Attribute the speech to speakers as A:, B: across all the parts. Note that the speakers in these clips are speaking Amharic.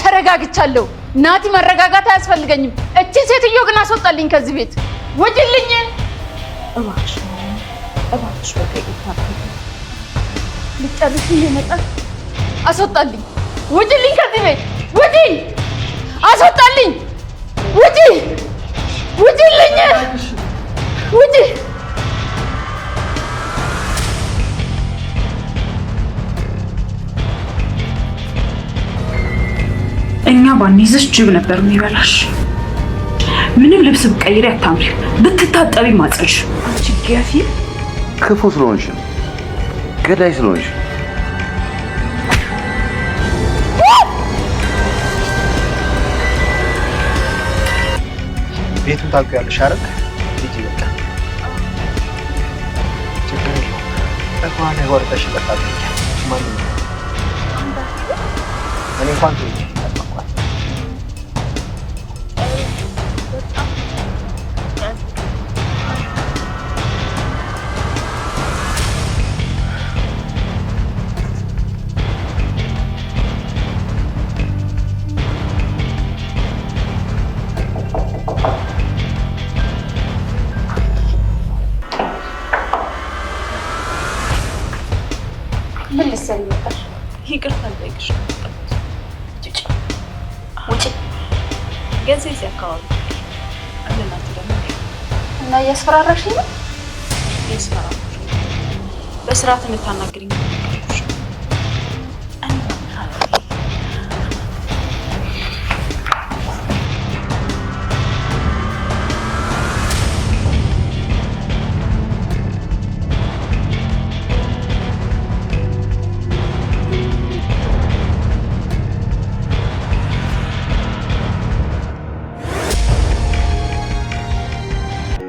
A: ተረጋግቻለሁ ናቲ መረጋጋት አያስፈልገኝም እቺ ሴትዮ ግን አስወጣልኝ ከዚህ ቤት ወጅልኝ እባክሽ በቃ ይታፈል ልጨርሽ ይመጣ አስወጣልኝ ወጅልኝ ከዚህ ቤት ወጂ አስወጣልኝ ወጂልኝ ወጂ
B: እኛ ባንይዝሽ ጅብ ነበር የሚበላሽ ምንም ልብስ ብትቀይሪ አታምሪ ብትታጠቢ ማጽልሽ አንቺ ገፊ
C: ክፉ ስለሆንሽ ገዳይ ስለሆንሽ
D: ቤቱን ታውቂያለሽ አይደል ልጅ በቃ ችግር የለውም እንኳን ወርደሽ ለታደኝ ማን ነው እኔ እንኳን ትይጂ
A: ምን ልትሰሪ ነበር?
B: ይቅርታ ልጠይቅሽ ውጪ ገንዘብ እዚህ አካባቢ እናንተ ደግሞ
A: እና እያስፈራራሽ ነው?
B: እያስፈራራሽ በስርዓት እንድታናግሪኝ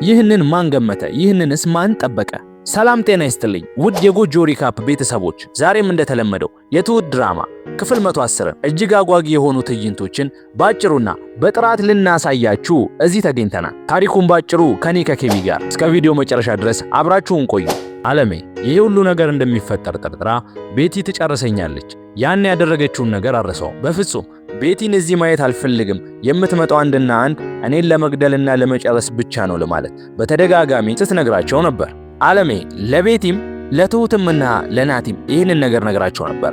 E: ይህንን ማን ገመተ? ይህንንስ ማን ጠበቀ? ሰላም ጤና ይስጥልኝ ውድ የጎጆ ሪካፕ ቤተሰቦች፣ ዛሬም እንደተለመደው የትሁት ድራማ ክፍል 110 እጅግ አጓጊ የሆኑ ትዕይንቶችን ባጭሩና በጥራት ልናሳያችሁ እዚህ ተገኝተናል። ታሪኩን ባጭሩ ከኔ ከኬቢ ጋር እስከ ቪዲዮ መጨረሻ ድረስ አብራችሁን ቆዩ። አለሜ ይሄ ሁሉ ነገር እንደሚፈጠር ጠርጥራ ቤቲ ትጨርሰኛለች። ያን ያደረገችውን ነገር አረሰው በፍጹም ቤቲን እዚህ ማየት አልፈልግም፣ የምትመጣው አንድና አንድ እኔን ለመግደልና ለመጨረስ ብቻ ነው ለማለት በተደጋጋሚ ስትነግራቸው ነበር። አለሜ ለቤቲም ለትሁትምና ለናቲም ይህንን ነገር ነግራቸው ነበር።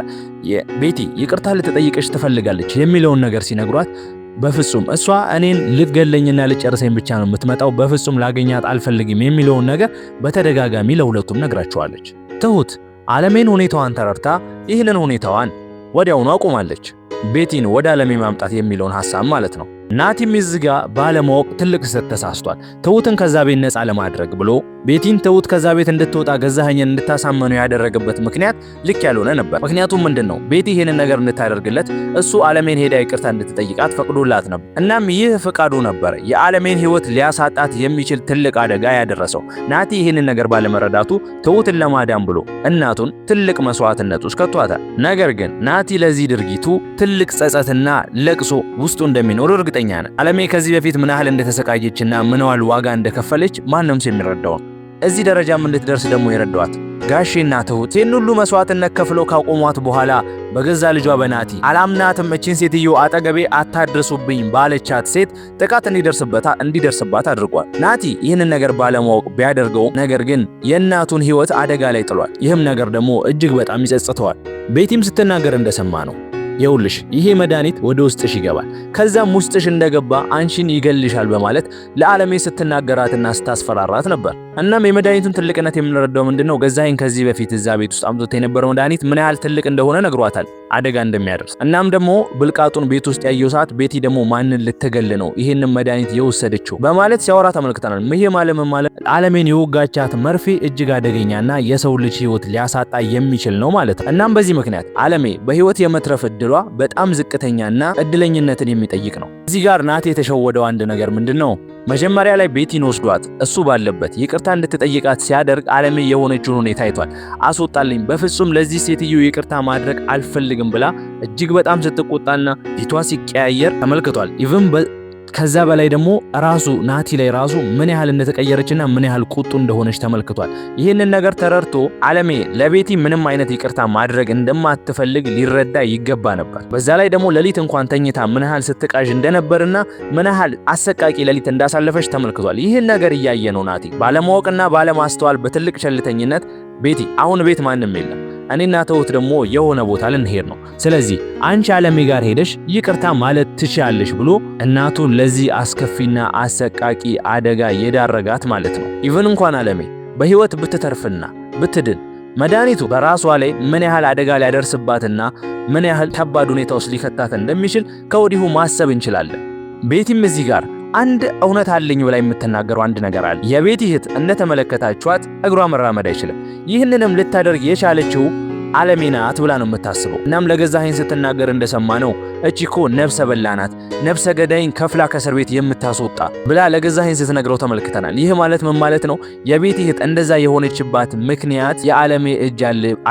E: ቤቲ ይቅርታ ልትጠይቅሽ ትፈልጋለች የሚለውን ነገር ሲነግሯት በፍጹም እሷ እኔን ልትገለኝና ልጨርሰኝ ብቻ ነው የምትመጣው፣ በፍጹም ላገኛት አልፈልግም የሚለውን ነገር በተደጋጋሚ ለሁለቱም ነግራቸዋለች። ትሁት አለሜን ሁኔታዋን ተረድታ ይህንን ሁኔታዋን ወዲያውኑ አቁማለች። ቤቲን ወደ አለሜ ማምጣት የሚለውን ሐሳብ ማለት ነው። ናቲም እዚጋ ባለማወቅ ትልቅ ስህተት ተሳስቷል። ትሁትን ከዛ ቤት ነፃ ለማድረግ ብሎ ቤቲን ትሁት ከዛ ቤት እንድትወጣ ገዛኸኝን እንድታሳመነው ያደረገበት ምክንያት ልክ ያልሆነ ነበር። ምክንያቱም ምንድነው ቤቲ ይሄንን ነገር እንድታደርግለት እሱ አለሜን ሄዳ ይቅርታ እንድትጠይቃት ፈቅዶላት ነበር። እናም ይህ ፍቃዱ ነበር የአለሜን ህይወት ሊያሳጣት የሚችል ትልቅ አደጋ ያደረሰው። ናቲ ይሄንን ነገር ባለመረዳቱ ትሁትን ለማዳን ብሎ እናቱን ትልቅ መስዋዕትነት ውስጥ ከቷታል። ነገር ግን ናቲ ለዚህ ድርጊቱ ትልቅ ጸጸትና ለቅሶ ውስጡ እንደሚኖር እርግጠኛ ነኝ። አለሜ ከዚህ በፊት ምን ያህል እንደተሰቃየችና ምን ያህል ዋጋ እንደከፈለች ማንም ሰው የሚረዳው እዚህ ደረጃም እንድትደርስ ደግሞ የረዷት ጋሼና ትሁት ይህን ሁሉ መስዋዕትነት ከፍለው ካቆሟት በኋላ በገዛ ልጇ በናቲ አላምናትም እቺን ሴትዮ አጠገቤ አታድርሱብኝ ባለቻት ሴት ጥቃት እንዲደርስባት አድርጓል። ናቲ ይህንን ነገር ባለማወቅ ቢያደርገው ነገር ግን የእናቱን ህይወት አደጋ ላይ ጥሏል። ይህም ነገር ደግሞ እጅግ በጣም ይጸጽተዋል። ቤቲም ስትናገር እንደሰማ ነው ይኸውልሽ ይሄ መድኃኒት ወደ ውስጥሽ ይገባል፣ ከዛም ውስጥሽ እንደገባ አንቺን ይገልሻል በማለት ለአለሜ ስትናገራትና ስታስፈራራት ነበር። እናም የመድኃኒቱን ትልቅነት የምንረዳው ምንድነው ገዛኸኝ ከዚህ በፊት እዛ ቤት ውስጥ አምጥቶ የነበረው መድኃኒት ምን ያህል ትልቅ እንደሆነ ነግሯታል፣ አደጋ እንደሚያደርስ። እናም ደግሞ ብልቃጡን ቤት ውስጥ ያየው ሰዓት ቤቲ ደግሞ ማንን ልትገል ነው ይሄንን መድኃኒት የወሰደችው በማለት ሲያወራ ተመልክተናል። ይሄ ማለት አለሜን የወጋቻት መርፌ እጅግ አደገኛና የሰው ልጅ ህይወት ሊያሳጣ የሚችል ነው ማለት ነው። እናም በዚህ ምክንያት አለሜ በህይወት የመትረፍ እድሏ በጣም ዝቅተኛና እድለኝነትን የሚጠይቅ ነው። እዚህ ጋር ናቲ የተሸወደው አንድ ነገር ምንድነው መጀመሪያ ላይ ቤቲን ወስዷት እሱ ባለበት ይቅርታ እንድትጠይቃት ሲያደርግ አለሜ የሆነችውን ሁኔታ አይቷል። አስወጣልኝ፣ በፍጹም ለዚህ ሴትዮ ይቅርታ ማድረግ አልፈልግም ብላ እጅግ በጣም ስትቆጣና ፊቷ ሲቀያየር ተመልክቷል። ኢቭን ከዛ በላይ ደግሞ ራሱ ናቲ ላይ ራሱ ምን ያህል እንደተቀየረችና ምን ያህል ቁጡ እንደሆነች ተመልክቷል። ይህንን ነገር ተረድቶ አለሜ ለቤቲ ምንም አይነት ይቅርታ ማድረግ እንደማትፈልግ ሊረዳ ይገባ ነበር። በዛ ላይ ደግሞ ሌሊት እንኳን ተኝታ ምን ያህል ስትቃዥ እንደነበርና ምን ያህል አሰቃቂ ሌሊት እንዳሳለፈች ተመልክቷል። ይህን ነገር እያየ ነው ናቲ ባለማወቅና ባለማስተዋል በትልቅ ቸልተኝነት ቤቲ አሁን ቤት ማንም የለም እኔና ተውት ደግሞ የሆነ ቦታ ልንሄድ ነው፣ ስለዚህ አንቺ አለሜ ጋር ሄደሽ ይቅርታ ማለት ትችያለሽ ብሎ እናቱን ለዚህ አስከፊና አሰቃቂ አደጋ የዳረጋት ማለት ነው። ኢቭን እንኳን አለሜ በህይወት ብትተርፍና ብትድን መድኃኒቱ በራሷ ላይ ምን ያህል አደጋ ሊያደርስባትና ምን ያህል ከባድ ሁኔታ ውስጥ ሊከታት እንደሚችል ከወዲሁ ማሰብ እንችላለን። ቤቲም እዚህ ጋር አንድ እውነት አለኝ ብላ የምትናገረው አንድ ነገር አለ። የቤቲ እህት እንደተመለከታችኋት እግሯ መራመድ አይችልም። ይህንንም ልታደርግ የቻለችው አለሜ ናት ብላ ነው የምታስበው። እናም ለገዛኸኝ ስትናገር እንደሰማነው እቺኮ ነፍሰ በላናት ነፍሰ ገዳይን ከፍላ ከእስር ቤት የምታስወጣ ብላ ለገዛኸኝ ስትነግረው ተመልክተናል። ይህ ማለት ምን ማለት ነው? የቤቲ እህት እንደዛ የሆነችባት ምክንያት የአለሜ እጅ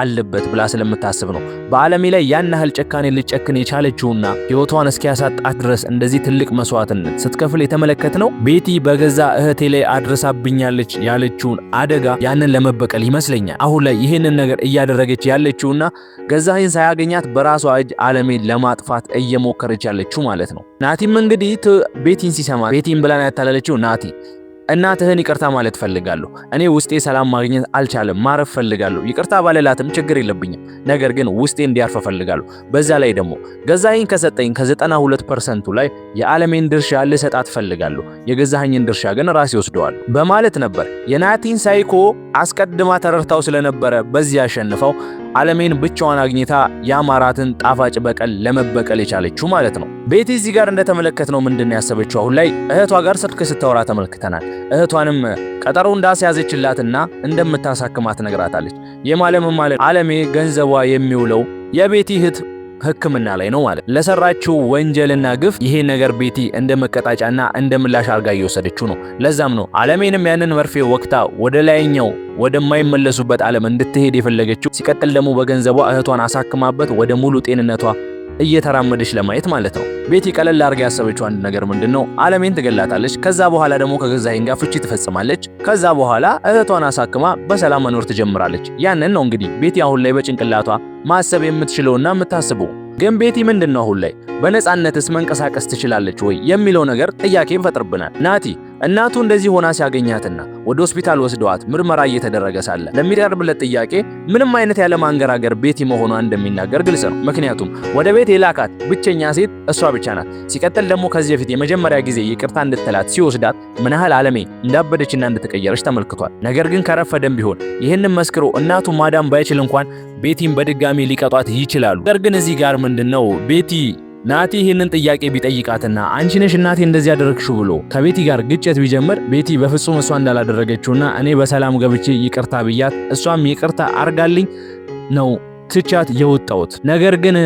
E: አለበት ብላ ስለምታስብ ነው። በአለሜ ላይ ያን ያህል ጨካኔ ልጨክን የቻለችውና ህይወቷን እስኪያሳጣት ድረስ እንደዚህ ትልቅ መስዋዕትነት ስትከፍል የተመለከትነው ቤቲ በገዛ እህቴ ላይ አድርሳብኛለች ያለችውን አደጋ ያንን ለመበቀል ይመስለኛል አሁን ላይ ይህንን ነገር እያደረገች ያለችውና ገዛኸኝ ሳያገኛት በራሷ እጅ አለሜን ለማጥፋት እየሞከረች ያለችው ማለት ነው። ናቲም እንግዲህ ቤቲን ሲሰማ ቤቲን ብላን ያታለለችው ናቲ እናትህን ይቅርታ ማለት ፈልጋለሁ፣ እኔ ውስጤ ሰላም ማግኘት አልቻለም፣ ማረፍ ፈልጋለሁ፣ ይቅርታ ባለላትም ችግር የለብኝም፣ ነገር ግን ውስጤ እንዲያርፍ ፈልጋለሁ። በዛ ላይ ደግሞ ገዛኸኝ ከሰጠኝ ከ92% ላይ የአለሜን ድርሻ ልሰጣት ፈልጋለሁ፣ የገዛኸኝን ድርሻ ግን ራሴ ወስደዋል በማለት ነበር የናቲን ሳይኮ አስቀድማ ተረድታው ስለነበረ በዚህ ያሸንፈው አለሜን ብቻዋን አግኝታ ያማራትን ጣፋጭ በቀል ለመበቀል የቻለችው ማለት ነው። ቤቲ እዚህ ጋር እንደተመለከትነው ምንድነው ያሰበችው? አሁን ላይ እህቷ ጋር ስልክ ስታወራ ተመልክተናል። እህቷንም ቀጠሮ እንዳስያዘችላትና እንደምታሳክማት ነግራታለች። የማለም አለሜ ገንዘቧ የሚውለው የቤቲ እህት ሕክምና ላይ ነው ማለት ለሰራችው ወንጀልና ግፍ ይሄ ነገር ቤቲ እንደመቀጣጫና እንደምላሽ አርጋ እየወሰደችው ነው። ለዛም ነው አለሜንም ያንን መርፌ ወቅታ ወደ ላይኛው ወደማይመለሱበት ዓለም እንድትሄድ የፈለገችው። ሲቀጥል ደግሞ በገንዘቧ እህቷን አሳክማበት ወደ ሙሉ ጤንነቷ እየተራመደች ለማየት ማለት ነው። ቤቲ ቀለል አርጋ ያሰበችው አንድ ነገር ምንድነው? አለሜን ትገላታለች። ከዛ በኋላ ደግሞ ከገዛኸኝ ጋር ፍቺ ትፈጽማለች። ከዛ በኋላ እህቷን አሳክማ በሰላም መኖር ትጀምራለች። ያንን ነው እንግዲህ ቤቲ አሁን ላይ በጭንቅላቷ ማሰብ የምትችለውና የምታስበው። ግን ቤቲ ምንድነው አሁን ላይ በነፃነትስ መንቀሳቀስ ትችላለች ወይ የሚለው ነገር ጥያቄ ይፈጥርብናል። ናቲ እናቱ እንደዚህ ሆና ሲያገኛትና ወደ ሆስፒታል ወስደዋት ምርመራ እየተደረገ ሳለ ለሚቀርብለት ጥያቄ ምንም አይነት ያለ ማንገራገር ቤቲ መሆኗ እንደሚናገር ግልጽ ነው። ምክንያቱም ወደ ቤት የላካት ብቸኛ ሴት እሷ ብቻ ናት። ሲቀጥል ደግሞ ከዚህ በፊት የመጀመሪያ ጊዜ ይቅርታ እንድትላት ሲወስዳት ምን ያህል አለሜ እንዳበደችና እንድትቀየረች ተመልክቷል። ነገር ግን ከረፈደም ቢሆን ይህንን መስክሮ እናቱ ማዳም ባይችል እንኳን ቤቲን በድጋሚ ሊቀጧት ይችላሉ። ነገር ግን እዚህ ጋር ምንድነው ቤቲ ናቲ ይህንን ጥያቄ ቢጠይቃትና አንቺ ነሽ እናቴ እንደዚህ ያደረግሽው ብሎ ከቤቲ ጋር ግጭት ቢጀምር ቤቲ በፍጹም እሷ እንዳላደረገችውና እኔ በሰላም ገብቼ ይቅርታ ብያት እሷም ይቅርታ አርጋልኝ ነው ትቻት የወጣውት ነገር ግን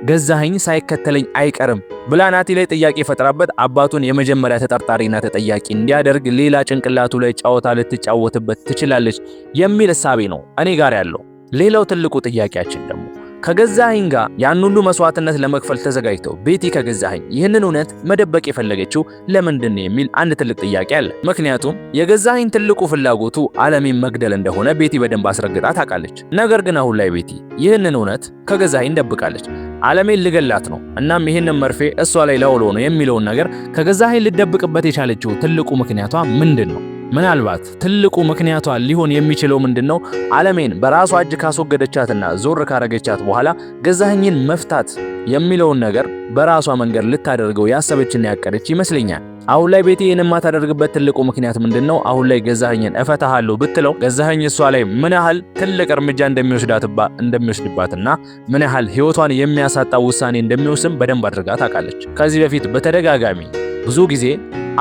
E: ገዛኸኝ ሳይከተለኝ አይቀርም ብላ ናቲ ላይ ጥያቄ ፈጥራበት አባቱን የመጀመሪያ ተጠርጣሪና ተጠያቂ እንዲያደርግ ሌላ ጭንቅላቱ ላይ ጫወታ ልትጫወትበት ትችላለች የሚል እሳቤ ነው እኔ ጋር ያለው። ሌላው ትልቁ ጥያቄያችን ደግሞ ከገዛኸኝ ጋር ያን ሁሉ መስዋዕትነት ለመክፈል ተዘጋጅተው ቤቲ ከገዛኸኝ ይህንን እውነት መደበቅ የፈለገችው ለምንድን ነው የሚል አንድ ትልቅ ጥያቄ አለ። ምክንያቱም የገዛኸኝ ትልቁ ፍላጎቱ አለሜን መግደል እንደሆነ ቤቲ በደንብ አስረግጣ ታውቃለች። ነገር ግን አሁን ላይ ቤቲ ይህንን እውነት ከገዛኸኝ ደብቃለች። አለሜን ልገላት ነው እናም ይህንን መርፌ እሷ ላይ ላውሎ ነው የሚለውን ነገር ከገዛኸኝ ልደብቅበት የቻለችው ትልቁ ምክንያቷ ምንድን ነው? ምናልባት ትልቁ ምክንያቷ ሊሆን የሚችለው ምንድነው? አለሜን በራሷ እጅ ካስወገደቻትና ዞር ካረገቻት በኋላ ገዛኸኝን መፍታት የሚለውን ነገር በራሷ መንገድ ልታደርገው ያሰበችና ያቀደች ይመስለኛል። አሁን ላይ ቤቲ ይህንን የማታደርግበት ትልቁ ምክንያት ምንድነው? አሁን ላይ ገዛኸኝን እፈታሃለሁ ብትለው ገዛኸኝ እሷ ላይ ምን ያህል ትልቅ እርምጃ እንደሚወስድባትና ምን ያህል ህይወቷን የሚያሳጣ ውሳኔ እንደሚወስን በደንብ አድርጋ ታውቃለች። ከዚህ በፊት በተደጋጋሚ ብዙ ጊዜ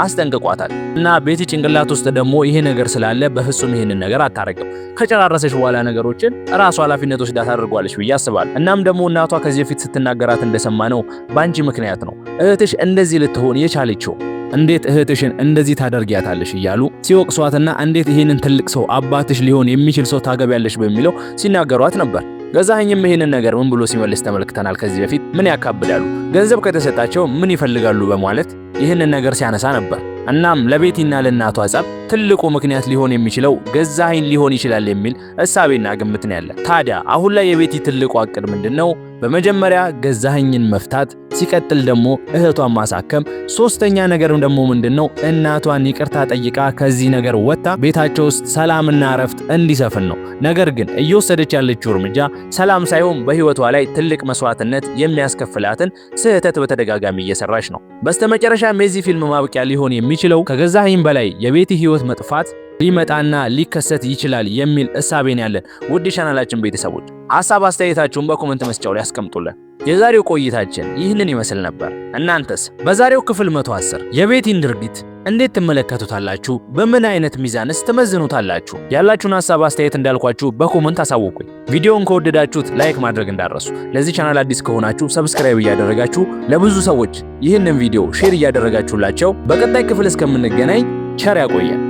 E: አስጠንቅቋታል እና ቤቲ ጭንቅላት ውስጥ ደግሞ ይሄ ነገር ስላለ በፍጹም ይሄንን ነገር አታረግም። ከጨራረሰች በኋላ ነገሮችን ራሷ ኃላፊነት ወስዳ ታደርጓለች ብዬ አስባለሁ። እናም ደግሞ እናቷ ከዚህ በፊት ስትናገራት እንደሰማነው ባንቺ ምክንያት ነው እህትሽ እንደዚህ ልትሆን የቻለችው፣ እንዴት እህትሽን እንደዚህ ታደርጊያታለሽ እያሉ ሲወቅሷትና እንዴት ይሄንን ትልቅ ሰው አባትሽ ሊሆን የሚችል ሰው ታገቢያለሽ በሚለው ሲናገሯት ነበር። ገዛኸኝም ይሄንን ነገር ምን ብሎ ሲመልስ ተመልክተናል። ከዚህ በፊት ምን ያካብዳሉ፣ ገንዘብ ከተሰጣቸው ምን ይፈልጋሉ በማለት ይህንን ነገር ሲያነሳ ነበር። እናም ለቤቲና ለእናቷ ጸብ ትልቁ ምክንያት ሊሆን የሚችለው ገዛኸኝ ሊሆን ይችላል የሚል እሳቤና ግምት ነው ያለ። ታዲያ አሁን ላይ የቤቲ ትልቁ አቅድ ምንድነው? በመጀመሪያ ገዛኸኝን መፍታት፣ ሲቀጥል ደግሞ እህቷን ማሳከም፣ ሶስተኛ ነገርም ደግሞ ምንድነው እናቷን ይቅርታ ጠይቃ ከዚህ ነገር ወጣ ቤታቸው ውስጥ ሰላምና እረፍት እንዲሰፍን ነው። ነገር ግን እየወሰደች ያለችው እርምጃ ሰላም ሳይሆን በህይወቷ ላይ ትልቅ መስዋዕትነት የሚያስከፍላትን ስህተት በተደጋጋሚ እየሰራች ነው። በስተመጨረሻም የዚህ ፊልም ማብቂያ ሊሆን የሚችለው ከገዛኸኝ በላይ የቤቲ ህይወት መጥፋት ሊመጣና ሊከሰት ይችላል የሚል እሳቤን ያለን ውድ ቻናላችን ቤተሰቦች ሐሳብ አስተያየታችሁን በኮሜንት መስጫው ላይ አስቀምጡልን። የዛሬው ቆይታችን ይህንን ይመስል ነበር። እናንተስ በዛሬው ክፍል 110 የቤቲን ድርጊት እንዴት ትመለከቱታላችሁ? በምን አይነት ሚዛንስ ትመዝኑታላችሁ? ያላችሁን ሐሳብ አስተያየት እንዳልኳችሁ በኮሜንት አሳውቁኝ። ቪዲዮውን ከወደዳችሁት ላይክ ማድረግ እንዳትረሱ። ለዚህ ቻናል አዲስ ከሆናችሁ ሰብስክራይብ እያደረጋችሁ ለብዙ ሰዎች ይህንን ቪዲዮ ሼር እያደረጋችሁላቸው በቀጣይ ክፍል እስከምንገናኝ ቸር ያቆየን።